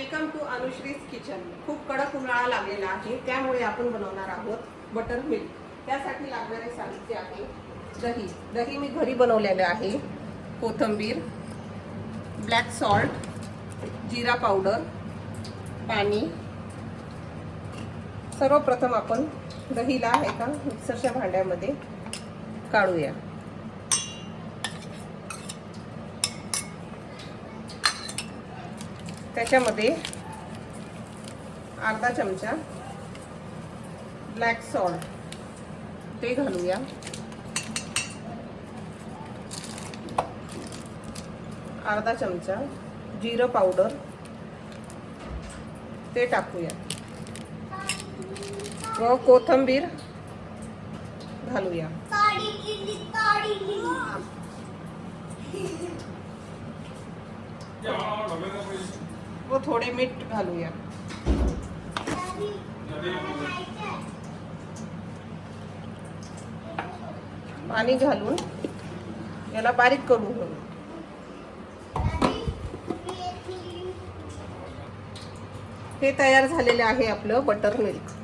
Welcome to अनुश्रीज kitchen. खूप कडक उन्हाळा लागलेला आहे, त्यामुळे आपण बनवणार आहोत बटर मिल्क। त्यासाठी लागणारे साहित्य आहे दही। दही मी घरी बनवलेले आहे, कोथिंबीर, ब्लॅक सॉल्ट, जीरा पावडर, पाणी। सर्वप्रथम आपण दहीला एका मिक्सरच्या भांड्यामध्ये काढूया। त्याच्यामध्ये अर्धा चमचा ब्लॅक सॉल्ट ते घालूया। अर्धा चमचा जीरा पावडर ते टाकूया व कोथिंबीर घालूया। व थोडे मीठ घालूया। पाणी घालून याला बारीक करून घेऊ। हे तयार झालेले आहे आपलं बटर मिल्क।